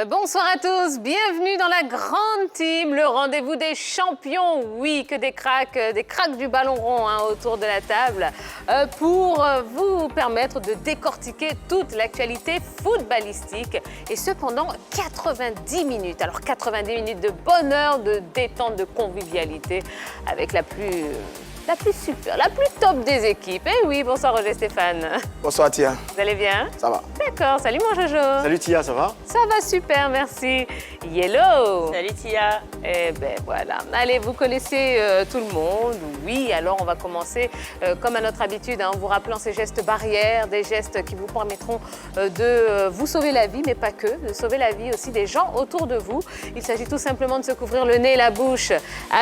Bonsoir à tous, bienvenue dans la grande team, le rendez-vous des champions. Oui, que des cracks du ballon rond autour de la table pour vous permettre de décortiquer toute l'actualité footballistique et ce pendant 90 minutes. Alors 90 minutes de bonheur, de détente, de convivialité avec la plus super, la plus top des équipes. Eh oui, bonsoir Roger Stéphane. Bonsoir Tia. Vous allez bien? Ça va. D'accord, salut mon Jojo. Salut Tia, ça va? Ça va super, merci. Yellow. Salut Tia. Eh ben voilà. Allez, vous connaissez tout le monde. Oui, alors on va commencer comme à notre habitude, en vous rappelant ces gestes barrières, des gestes qui vous permettront de vous sauver la vie, mais pas que, de sauver la vie aussi des gens autour de vous. Il s'agit tout simplement de se couvrir le nez et la bouche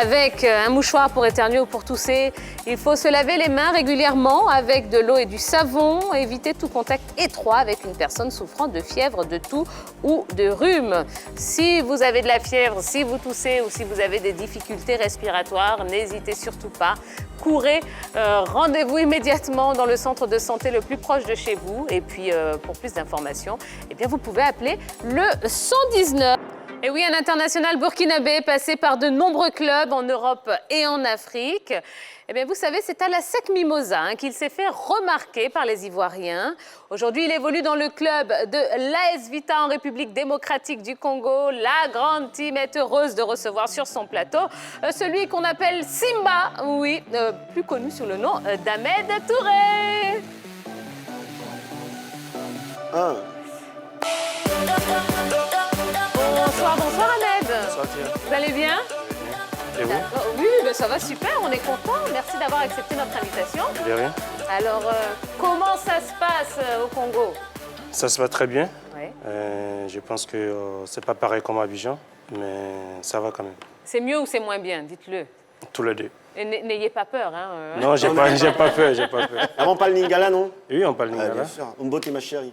avec un mouchoir pour éternuer ou pour tousser. Il faut se laver les mains régulièrement avec de l'eau et du savon, éviter tout contact étroit avec une personne souffrant de fièvre, de toux ou de rhume. Si vous avez de la fièvre, si vous toussez ou si vous avez des difficultés respiratoires, n'hésitez surtout pas. Courez, rendez-vous immédiatement dans le centre de santé le plus proche de chez vous. Et puis, pour plus d'informations, eh bien, vous pouvez appeler le 119. Et oui, un international burkinabé passé par de nombreux clubs en Europe et en Afrique. Eh bien, vous savez, c'est à la SEC Mimosa qu'il s'est fait remarquer par les Ivoiriens. Aujourd'hui, il évolue dans le club de l'AS Vita en République démocratique du Congo. La grande team est heureuse de recevoir sur son plateau celui qu'on appelle Simba, oui, plus connu sous le nom d'Ahmed Touré. Bonsoir Ahmed. Bonsoir Tia. Vous allez bien? Et vous? Oui, ben ça va super, on est content. Merci d'avoir accepté notre invitation. De rien. Alors, comment ça se passe au Congo? Ça se va très bien. Oui. Je pense que c'est pas pareil comme à Abidjan, mais ça va quand même. C'est mieux ou c'est moins bien? Dites-le. Tous les deux. Et n'ayez pas peur. Non, j'ai pas peur, j'ai pas peur. Ah, on parle lingala, non? Oui, on parle Bien lingala. sûr. Mbote, ma chérie.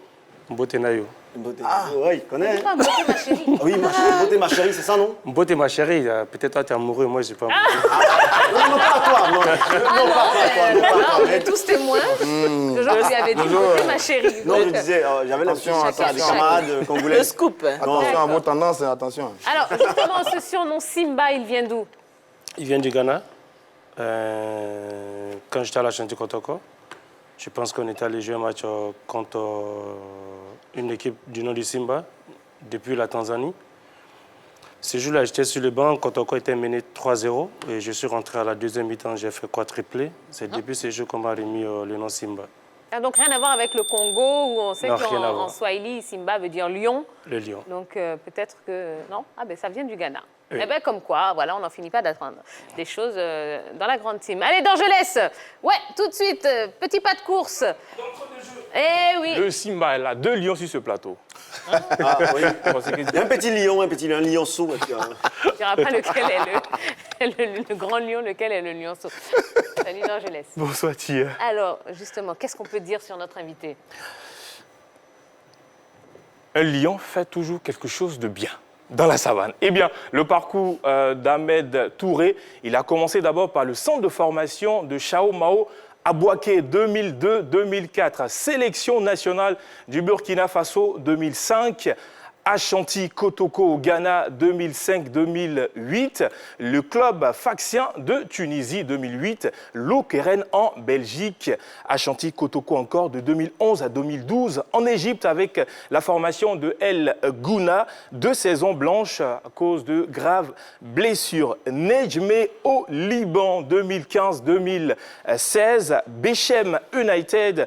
Mbote Nayo. Mbote. Ah, ouais, il connaît. C'est pas beauté, ma chérie. Ah oui, Mbote, ma chérie, c'est ça, non? Mbote ma chérie, peut-être toi t'es amoureux, moi je suis pas amoureux. Non, pas à toi, non. Non, pas à toi, non, pas à Non, toi. on est tous témoins. Jojo lui avait dit beauté, ma chérie. Non, je disais, j'avais l'impression Attention, à des attention. camarades congolais. Le scoop. Attention à vos tendances, attention. Alors, justement, ce surnom Simba, il vient d'où? Il vient du Ghana. Quand j'étais à la Chantier Kotoko, je pense qu'on était allé jouer un match contre une équipe du nom du Simba, depuis la Tanzanie. Ce jour-là, j'étais sur le banc, Kotoko était mené 3-0 et je suis rentré à la deuxième mi-temps, j'ai fait quadruplé. C'est depuis ce jour qu'on m'a remis le nom Simba. Ah, donc rien à voir avec le Congo où on sait Non, rien à qu'en voir. Swahili, Simba veut dire lion. Le lion. Donc peut-être que... Non? Ah ben ça vient du Ghana. Oui. Eh bien comme quoi, voilà, on n'en finit pas d'apprendre des choses dans la grande team. Allez, D'Angelès. Ouais, tout de suite, petit pas de course. Eh oui. Le Simba, elle a 2 lions sur ce plateau. Ah, oui. Il y a un petit lion, un lionceau. Je ne dirai pas lequel est le grand lion, lequel est le lionceau. Salut D'Angelès. Bonsoir Tia. Alors, justement, qu'est-ce qu'on peut dire sur notre invité? Un lion fait toujours quelque chose de bien dans la savane. Eh bien, le parcours d'Ahmed Touré, il a commencé d'abord par le centre de formation de Chao Mao à Bouaké 2002-2004, sélection nationale du Burkina Faso 2005, Ashanti Kotoko au Ghana 2005-2008, le club Faxien de Tunisie 2008, Lokeren en Belgique, Ashanti Kotoko encore de 2011 à 2012, en Égypte avec la formation de El Gouna, 2 saisons blanches à cause de graves blessures. Nejmeh au Liban 2015-2016, Bechem United,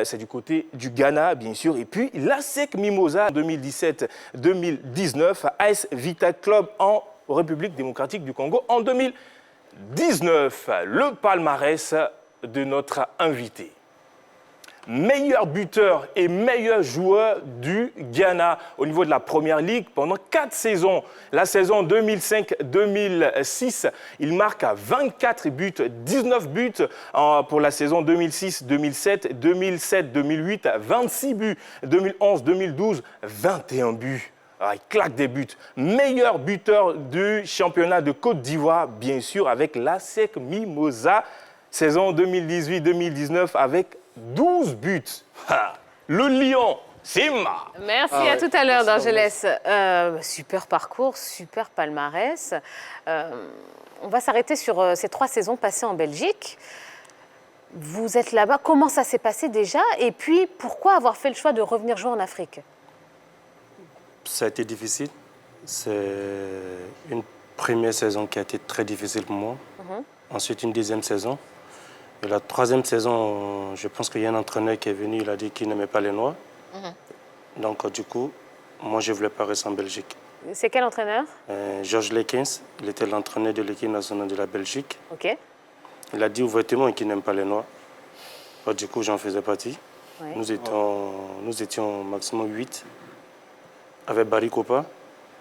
c'est du côté du Ghana bien sûr, et puis l'ASEC Mimosa 2017-2019, AS Vita Club en République démocratique du Congo en 2019. Le palmarès de notre invité. Meilleur buteur et meilleur joueur du Ghana au niveau de la Première Ligue pendant 4 saisons. La saison 2005-2006, il marque à 24 buts, 19 buts pour la saison 2006-2007, 2007-2008, 26 buts, 2011-2012, 21 buts. Il claque des buts. Meilleur buteur du championnat de Côte d'Ivoire, bien sûr, avec l'ASEC Mimosa, saison 2018-2019, avec 12 buts. Le Lion Simba. Merci, à tout à l'heure, Dorgelès. Super parcours, super palmarès. On va s'arrêter sur ces 3 saisons passées en Belgique. Vous êtes là-bas, comment ça s'est passé déjà? Et puis, pourquoi avoir fait le choix de revenir jouer en Afrique? Ça a été difficile. C'est une première saison qui a été très difficile pour moi. Ensuite, une deuxième saison. Et la 3e saison, je pense qu'il y a un entraîneur qui est venu, il a dit qu'il n'aimait pas les Noirs. Donc, du coup, moi, je ne voulais pas rester en Belgique. C'est quel entraîneur? Georges Lekens, il était l'entraîneur de l'équipe nationale de la Belgique. Ok. Il a dit ouvertement qu'il n'aime pas les Noirs. Du coup, j'en faisais partie. Ouais. Nous étions maximum 8 avec Barry Kopa,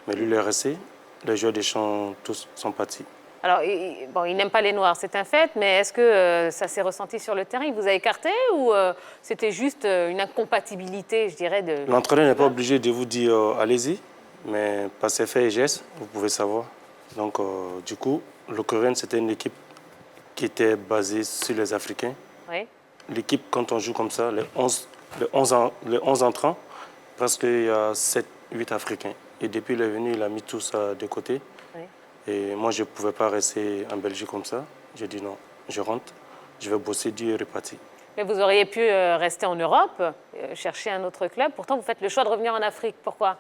mais lui, il est resté. Les joueurs des champs, tous sont partis. Alors, il n'aime pas les Noirs, c'est un fait, mais est-ce que ça s'est ressenti sur le terrain? Il vous a écarté ou c'était juste une incompatibilité, je dirais, de... L'entraîneur n'est pas obligé de vous dire allez-y, mais par ses faits et gestes, vous pouvez savoir. Donc, du coup, le Coréen, c'était une équipe qui était basée sur les Africains. Oui. L'équipe, quand on joue comme ça, les 11 entrants, presque il y a 7-8 Africains. Et depuis il est venu, il a mis tout ça de côté. Oui. Et moi, je ne pouvais pas rester en Belgique comme ça. J'ai dit non, je rentre, je vais bosser dur et repartir. Mais vous auriez pu rester en Europe, chercher un autre club. Pourtant, vous faites le choix de revenir en Afrique. Pourquoi?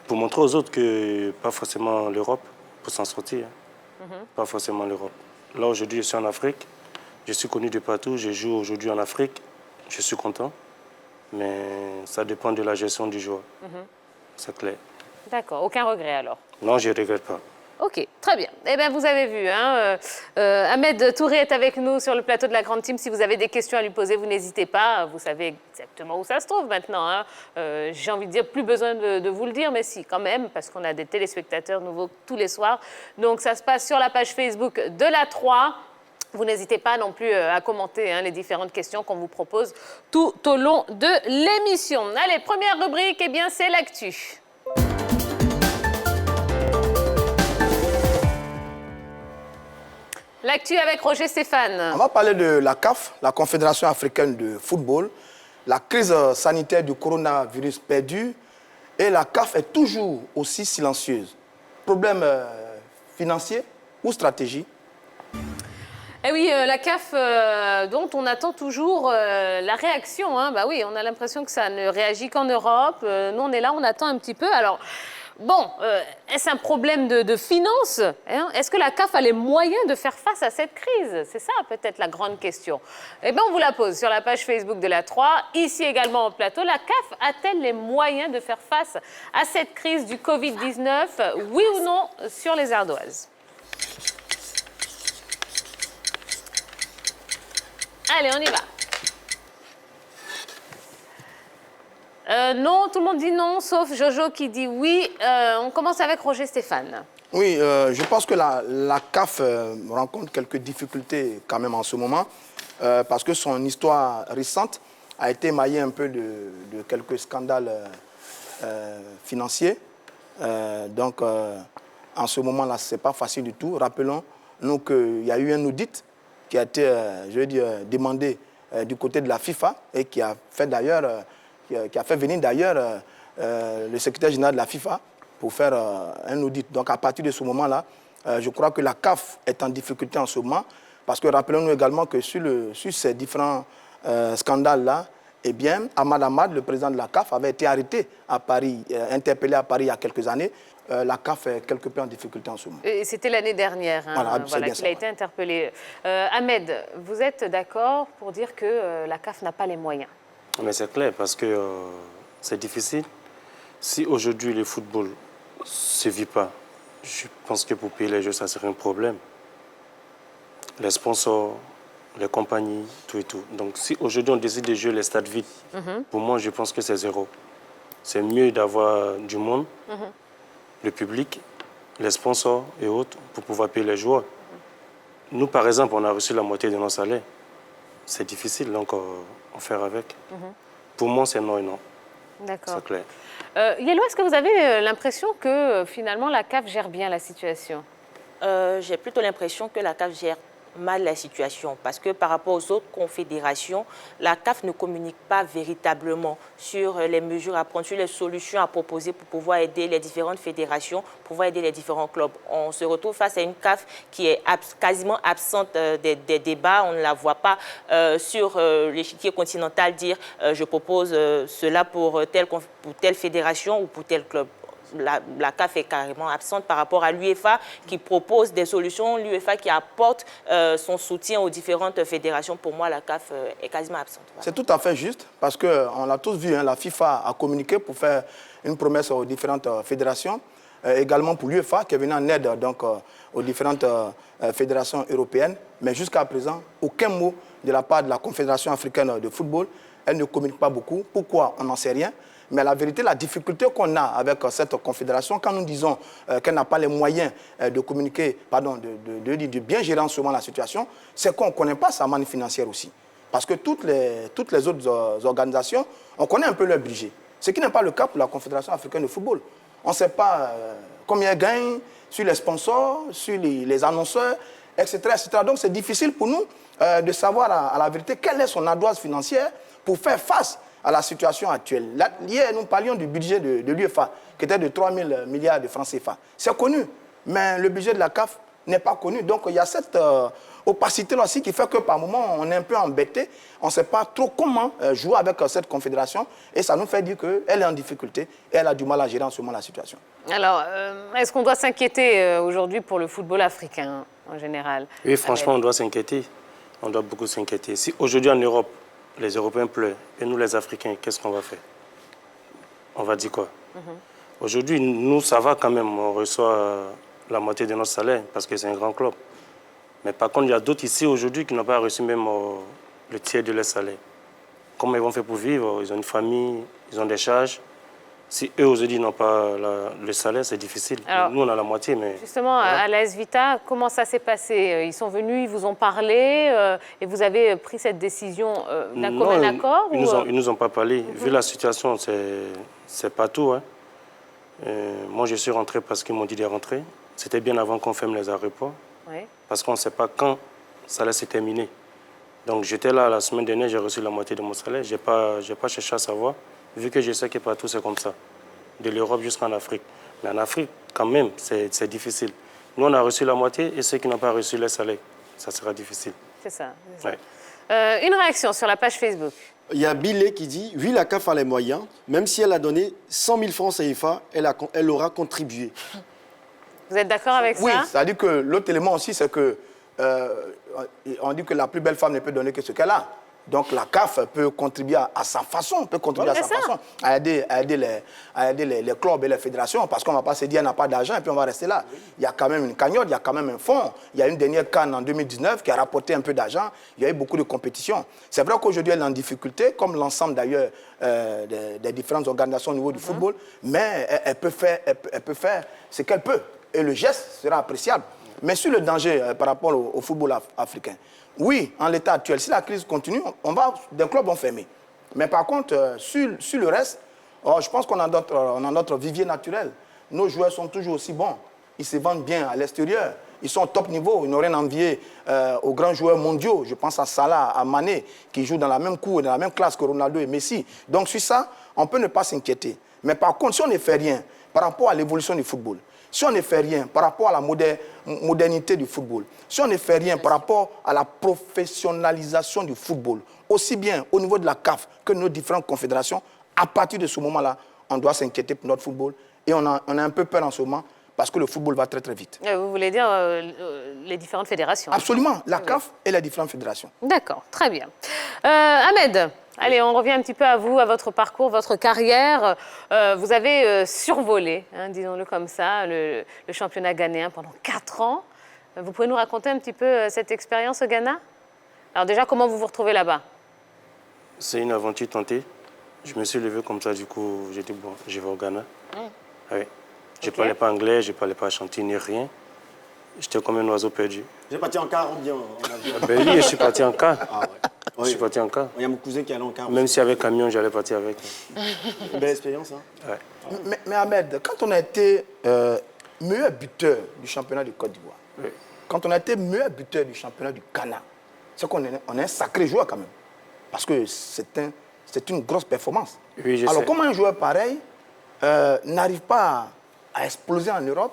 Pour montrer aux autres que pas forcément l'Europe pour s'en sortir. Pas forcément l'Europe. Là, aujourd'hui, je suis en Afrique. Je suis connu de partout. Je joue aujourd'hui en Afrique. Je suis content. Mais ça dépend de la gestion du joueur. C'est clair. D'accord. Aucun regret, alors? Non, je ne regrette pas. Ok, très bien. Eh bien, vous avez vu, hein, Ahmed Touré est avec nous sur le plateau de la Grande Team. Si vous avez des questions à lui poser, vous n'hésitez pas. Vous savez exactement où ça se trouve maintenant. Hein. J'ai envie de dire, plus besoin de vous le dire, mais si, quand même, parce qu'on a des téléspectateurs nouveaux tous les soirs. Donc, ça se passe sur la page Facebook de la 3. Vous n'hésitez pas non plus à commenter les différentes questions qu'on vous propose tout au long de l'émission. Allez, première rubrique, eh bien, c'est l'actu. L'actu avec Roger Stéphane. On va parler de la CAF, la Confédération africaine de football. La crise sanitaire du coronavirus perdure et la CAF est toujours aussi silencieuse. Problème financier ou stratégie? Eh oui, la CAF, dont on attend toujours la réaction. Hein. Bah oui, on a l'impression que ça ne réagit qu'en Europe. Nous, on est là, on attend un petit peu. Alors, bon, est-ce un problème de finances, hein? Est-ce que la CAF a les moyens de faire face à cette crise? C'est ça, peut-être, la grande question. Eh bien, on vous la pose sur la page Facebook de la 3. Ici également au plateau, la CAF a-t-elle les moyens de faire face à cette crise du Covid-19? Oui ou non sur les ardoises? Allez, on y va. Non, tout le monde dit non, sauf Jojo qui dit oui. On commence avec Roger Stéphane. Oui, je pense que la CAF rencontre quelques difficultés quand même en ce moment, parce que son histoire récente a été émaillée un peu de quelques scandales financiers. Donc, en ce moment-là, ce n'est pas facile du tout. Rappelons-nous qu'il y a eu un audit qui a été, demandé du côté de la FIFA et qui a fait d'ailleurs, qui a fait venir d'ailleurs le secrétaire général de la FIFA pour faire un audit. Donc à partir de ce moment-là, je crois que la CAF est en difficulté en ce moment, parce que rappelons-nous également que sur ces différents scandales-là, eh bien, Ahmad Ahmad, le président de la CAF, avait été arrêté à Paris, interpellé à Paris il y a quelques années. La CAF est quelque peu en difficulté en ce moment. Et c'était l'année dernière qu'il a été interpellé. Ahmed, vous êtes d'accord pour dire que la CAF n'a pas les moyens? Mais c'est clair, parce que c'est difficile. Si aujourd'hui le football ne se vit pas, je pense que pour payer les jeux, ça serait un problème. Les sponsors, les compagnies, tout et tout. Donc si aujourd'hui on décide de jouer les stades vides, pour moi, je pense que c'est zéro. C'est mieux d'avoir du monde, le public, les sponsors et autres, pour pouvoir payer les joueurs. Nous, par exemple, on a reçu la moitié de nos salaires. C'est difficile, donc on fait avec. Pour moi, c'est non et non. D'accord. C'est clair. Yellow, est-ce que vous avez l'impression que finalement la CAF gère bien la situation? J'ai plutôt l'impression que la CAF gère mal la situation parce que par rapport aux autres confédérations, la CAF ne communique pas véritablement sur les mesures à prendre, sur les solutions à proposer pour pouvoir aider les différentes fédérations, pour pouvoir aider les différents clubs. On se retrouve face à une CAF qui est quasiment absente des débats. On ne la voit pas sur l'échiquier continental dire je propose cela pour telle fédération ou pour tel club. La CAF est carrément absente par rapport à l'UEFA qui propose des solutions, l'UEFA qui apporte son soutien aux différentes fédérations. Pour moi, la CAF est quasiment absente. Voilà. C'est tout à fait juste parce qu'on l'a tous vu, hein, la FIFA a communiqué pour faire une promesse aux différentes fédérations, également pour l'UEFA qui est venu en aide donc, aux différentes fédérations européennes. Mais jusqu'à présent, aucun mot de la part de la Confédération africaine de football. Elle ne communique pas beaucoup. Pourquoi? On n'en sait rien. Mais la vérité, la difficulté qu'on a avec cette confédération, quand nous disons qu'elle n'a pas les moyens de communiquer, pardon, de bien gérer en ce moment la situation, c'est qu'on ne connaît pas sa manne financière aussi. Parce que toutes les autres organisations, on connaît un peu leur budget. Ce qui n'est pas le cas pour la Confédération africaine de football. On ne sait pas combien elle gagne sur les sponsors, sur les annonceurs, etc., etc. Donc c'est difficile pour nous de savoir à la vérité quelle est son ardoise financière pour faire face à la situation actuelle. Là, hier, nous parlions du budget de l'UEFA, qui était de 3 000 milliards de francs CFA. C'est connu, mais le budget de la CAF n'est pas connu. Donc, il y a cette opacité-là aussi qui fait que par moment, on est un peu embêté. On ne sait pas trop comment jouer avec cette confédération. Et ça nous fait dire qu'elle est en difficulté et elle a du mal à gérer en ce moment la situation. Alors, est-ce qu'on doit s'inquiéter aujourd'hui pour le football africain en général? Oui, franchement, on doit s'inquiéter. On doit beaucoup s'inquiéter. Si aujourd'hui en Europe, les Européens pleurent, et nous les Africains, qu'est-ce qu'on va faire? On va dire quoi? Aujourd'hui, nous, ça va quand même. On reçoit la moitié de notre salaire parce que c'est un grand club. Mais par contre, il y a d'autres ici aujourd'hui qui n'ont pas reçu même le tiers de leur salaire. Comment ils vont faire pour vivre? Ils ont une famille, ils ont des charges. Si eux aujourd'hui n'ont pas le salaire, c'est difficile. Alors, nous, on a la moitié, mais... Justement, à l'AS Vita, comment ça s'est passé? Ils sont venus, ils vous ont parlé et vous avez pris cette décision d'un commun accord? Ils ne nous ont pas parlé. Vu la situation, c'est pas tout. Hein. Moi, je suis rentré parce qu'ils m'ont dit de rentrer. C'était bien avant qu'on ferme les aéroports. Oui. Parce qu'on ne sait pas quand ça allait se terminer. Donc, j'étais là la semaine dernière, j'ai reçu la moitié de mon salaire. Je n'ai pas cherché à savoir. Vu que je sais que partout c'est comme ça, de l'Europe jusqu'en Afrique. Mais en Afrique, quand même, c'est difficile. Nous, on a reçu la moitié et ceux qui n'ont pas reçu les salaires, ça sera difficile. C'est ça. Ouais. Une réaction sur la page Facebook. Il y a Billet qui dit, oui, la CAF a les moyens, même si elle a donné 100 000 francs CFA, elle aura contribué. Vous êtes d'accord avec ça? Oui, c'est-à-dire que l'autre élément aussi, c'est que on dit que la plus belle femme ne peut donner que ce qu'elle a. Donc la CAF peut contribuer à sa façon, à aider les clubs et les fédérations, parce qu'on ne va pas se dire qu'il n'y a pas d'argent et puis on va rester là. Il y a quand même une cagnotte, il y a quand même un fonds. Il y a une dernière CAN en 2019 qui a rapporté un peu d'argent. Il y a eu beaucoup de compétitions. C'est vrai qu'aujourd'hui elle est en difficulté, comme l'ensemble d'ailleurs des différentes organisations au niveau du football, mais elle peut faire ce qu'elle peut. Et le geste sera appréciable. Mais sur le danger par rapport au football africain, oui, en l'état actuel, si la crise continue, des clubs vont fermer. Mais par contre, sur le reste, je pense qu'on a notre vivier naturel. Nos joueurs sont toujours aussi bons. Ils se vendent bien à l'extérieur. Ils sont au top niveau. Ils n'ont rien à envier aux grands joueurs mondiaux. Je pense à Salah, à Mané, qui jouent dans la même cour, dans la même classe que Ronaldo et Messi. Donc sur ça, on peut ne pas s'inquiéter. Mais par contre, si on ne fait rien par rapport à l'évolution du football, si on ne fait rien par rapport à la modernité du football, si on ne fait rien par rapport à la professionnalisation du football, aussi bien au niveau de la CAF que de nos différentes confédérations, à partir de ce moment-là, on doit s'inquiéter pour notre football. Et on a un peu peur en ce moment parce que le football va très très vite. Vous voulez dire les différentes fédérations? Absolument, la CAF et les différentes fédérations. D'accord, très bien. Ahmed, allez, on revient un petit peu à vous, à votre parcours, votre carrière. Vous avez survolé, disons-le comme ça, le championnat ghanéen pendant 4 ans. Vous pouvez nous raconter un petit peu cette expérience au Ghana? Alors déjà, comment vous vous retrouvez là-bas? C'est une aventure tentée. Je me suis levé comme ça, du coup, j'ai dit, bon, je vais au Ghana. Oui. Je ne parlais pas anglais, je ne parlais pas chanter ni rien. J'étais comme un oiseau perdu. Vous êtes parti en car ou bien en avion? Ben oui, je suis parti en car. Ah ouais. Je suis parti en car. Il y a mon cousin qui allait en car. Même si avec camion, j'allais partir avec. Une belle expérience, hein? Ouais. Mais Ahmed, quand on a été meilleur buteur du championnat de Côte d'Ivoire, quand on a été meilleur buteur du championnat du Ghana, c'est qu'on est un sacré joueur quand même. Parce que c'est une grosse performance. Oui, je Alors sais. comment un joueur pareil n'arrive pas à exploser en Europe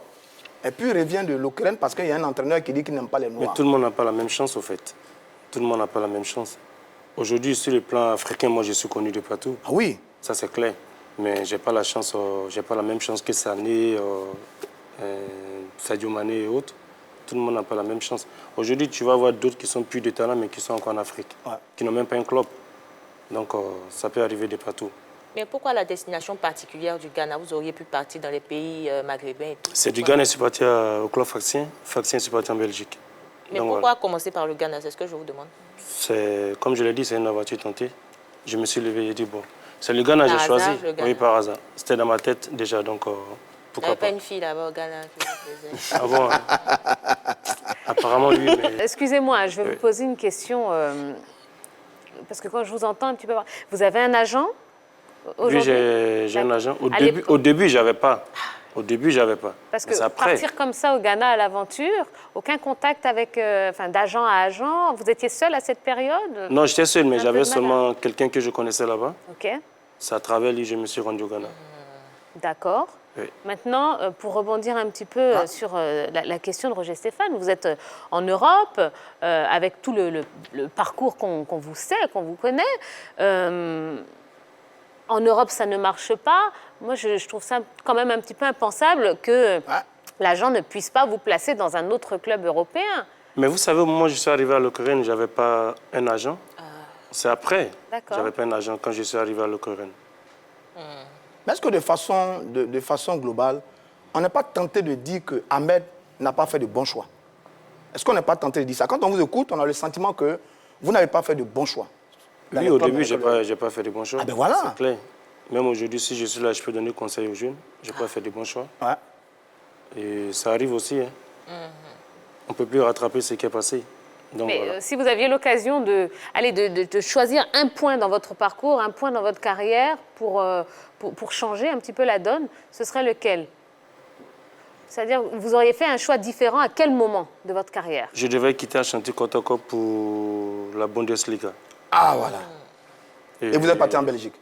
et puis revient de l'Ukraine parce qu'il y a un entraîneur qui dit qu'il n'aime pas les Mais Noirs? tout le monde n'a pas la même chance, au fait. Tout le monde n'a pas la même chance. Aujourd'hui, sur le plan africain, moi, je suis connu de partout. Ah oui. Ça, c'est clair. Mais je n'ai pas la chance, j'ai pas la même chance que Sané, Sadio Mané et autres. Tout le monde n'a pas la même chance. Aujourd'hui, tu vas voir d'autres qui sont plus de talent, mais qui sont encore en Afrique, qui n'ont même pas un club. Donc, ça peut arriver de partout. Mais pourquoi la destination particulière du Ghana? Vous auriez pu partir dans les pays maghrébins et tout. C'est du Ghana, je suis parti au club Faxien. Faxien, je suis parti en Belgique. Mais Donc, pourquoi voilà. commencer par le Ghana? C'est ce que je vous demande. Comme je l'ai dit, c'est une aventure tentée. Je me suis levé et dit, bon, c'est le Ghana que j'ai Par choisi. hasard, le Ghana. Oui, par hasard. C'était dans ma tête déjà, donc Vous pourquoi n'avez pas. pas une fille là-bas au Ghana qui vous plaisait? Ah bon, apparemment, oui, mais... Excusez-moi, je vais vous poser une question, parce que quand je vous entends un petit peu... Vous avez un agent Oui, j'ai un agent. Au début, j'avais pas. Au début, j'avais pas. Parce Mais que c'est après. partir comme ça au Ghana à l'aventure, aucun contact avec, d'agent à agent, vous étiez seul à cette période? Non, j'étais seul, mais Un peu j'avais de mal, seulement quelqu'un que je connaissais là-bas. Ok, C'est à travers lui que je me suis rendu au Ghana. d'accord. Oui. Maintenant, pour rebondir un petit peu sur la question de Roger Stéphane, vous êtes en Europe, avec tout le parcours qu'on vous sait, qu'on vous connaît. En Europe, ça ne marche pas. Moi, je trouve ça quand même un petit peu impensable que l'agent ne puisse pas vous placer dans un autre club européen. Mais vous savez, au moment où je suis arrivé à l'Ukraine, je n'avais pas un agent. C'est après. D'accord. Je n'avais pas un agent quand je suis arrivé à l'Ukraine. Mais est-ce que de façon globale, on n'est pas tenté de dire que Ahmed n'a pas fait de bons choix? Est-ce qu'on n'est pas tenté de dire ça? Quand on vous écoute, on a le sentiment que vous n'avez pas fait de bons choix. Dans Oui, les au clubs début, je dans lesquels- n'ai pas fait de bons choix. Ah ben voilà. C'est clair. Même aujourd'hui, si je suis là, je peux donner conseil aux jeunes. Je n'ai pas fait de bons choix. Ouais. Et ça arrive aussi. Hein. On ne peut plus rattraper ce qui est passé. Donc, Mais voilà. si vous aviez l'occasion de choisir un point dans votre parcours, un point dans votre carrière pour changer un petit peu la donne, ce serait lequel? C'est-à-dire, vous auriez fait un choix différent à quel moment de votre carrière? Je devais quitter Ashanti Kotoko pour la Bundesliga. Ah voilà. Et vous êtes parti en Belgique?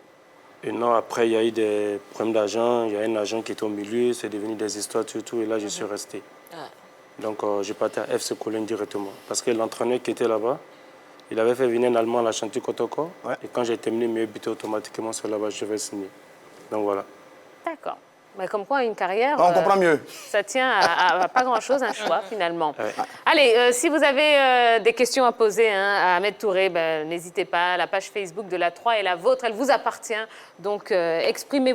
Et non, après, il y a eu des problèmes d'argent. Il y a un agent qui était au milieu. C'est devenu des histoires, tout. Et là, je suis resté. Donc, j'ai parti à FC Cologne directement. Parce que l'entraîneur qui était là-bas, il avait fait venir un Allemand à la Chantier Kotoko. Ouais. Et quand j'ai terminé mes buts automatiquement, c'est là-bas que je vais signer. Donc, voilà. D'accord. Mais comme quoi, une carrière, On comprend mieux. ça tient à pas grand-chose, un choix, finalement. Ouais. Allez, si vous avez des questions à poser à Ahmed Touré, n'hésitez pas. La page Facebook de la 3 est la vôtre, elle vous appartient. Donc, exprimez-vous.